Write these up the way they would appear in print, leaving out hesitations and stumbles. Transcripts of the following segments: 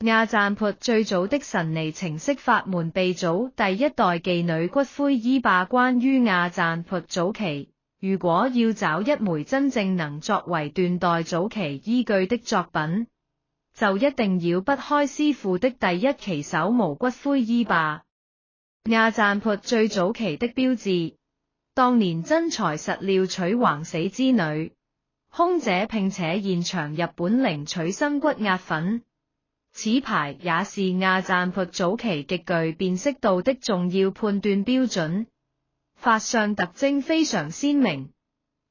亞贊勃最早的神尼程式法門被組第一代妓女骨灰衣霸。關於亞贊勃早期，如果要找一枚真正能作為斷代早期依據的作品，就一定繞不開師傅的第一期手無骨灰衣霸。亞贊勃最早期的標誌，當年真材實料取橫死之女，空姐並且現場日本領取生骨壓粉。此牌也是亞贊勃早期極具辨識度的重要判斷標準，法相特徵非常鮮明，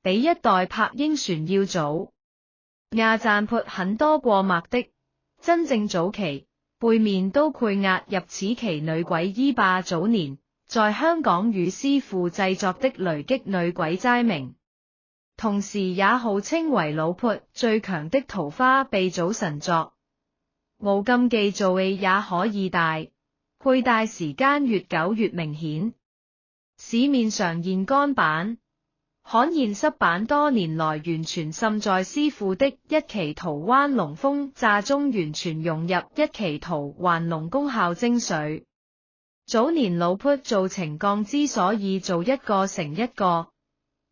比一代柏英船要早。亞贊勃很多過墨的，真正早期，背面都繪押入此期女鬼衣霸早年，在香港與師傅製作的雷擊女鬼齋名，同時也號稱為老潑最強的桃花秘祖神作。奧金記造嘅也可以戴，佩戴時間越久越明顯。市面上現乾版、罕現濕版多年來完全滲在師傅的一期桃灣龍風炸中，完全融入一期桃還龍功效精髓。早年老潑做情降之所以做一個成一個，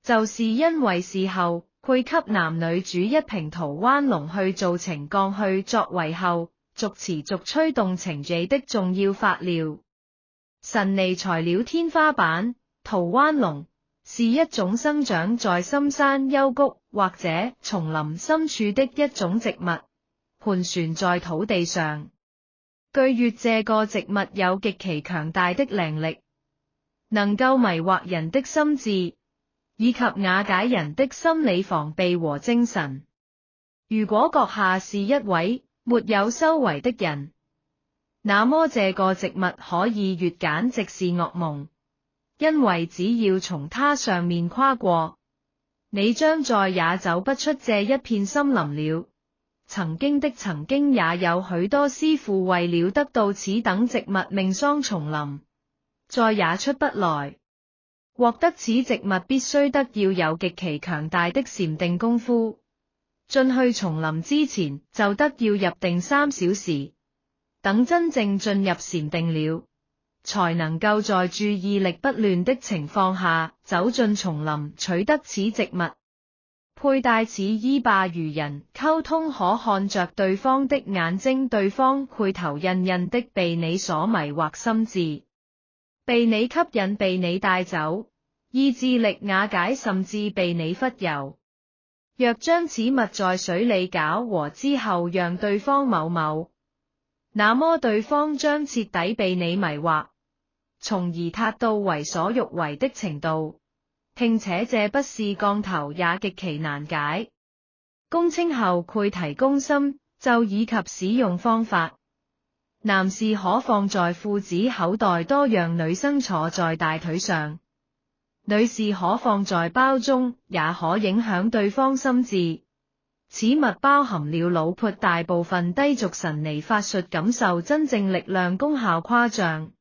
就是因為事後配給男女主一瓶桃灣龍去做情降，去作為後續持續催動情緒的重要發料。神尼材料天花板桃灣龍是一種生長在深山幽谷或者叢林深處的一種植物，盤旋在土地上。據說這個植物有極其強大的靈力，能夠迷惑人的心智，以及瓦解人的心理防備和精神。如果閣下是一位沒有修為的人，那麼這個植物可以越簡直是噩夢，因為只要從它上面跨過，你將再也走不出這一片森林了。曾經也有許多師傅為了得到此等植物命喪叢林，再也出不來。獲得此植物必須得要有極其強大的禪定功夫。進去叢林之前就得要入定3小時，等真正進入禪定了，才能夠在注意力不亂的情況下走進叢林取得此植物。佩戴此衣霸如人溝通，可看着對方的眼睛，對方繪頭印的被你所迷惑心智，被你吸引，被你帶走，意志力瓦解，甚至被你忽悠。若將此物在水裏攪和之後讓對方某某，那麼對方將徹底被你迷惑，從而達到為所欲為的程度，並且這不是降頭也極其難解。公稱後繪提供心咒以及使用方法，男士可放在褲子口袋多，讓女生坐在大腿上。女士可放在包中，也可影響對方心智。此物包含了老潑大部分低俗神尼法術，感受真正力量，功效誇張。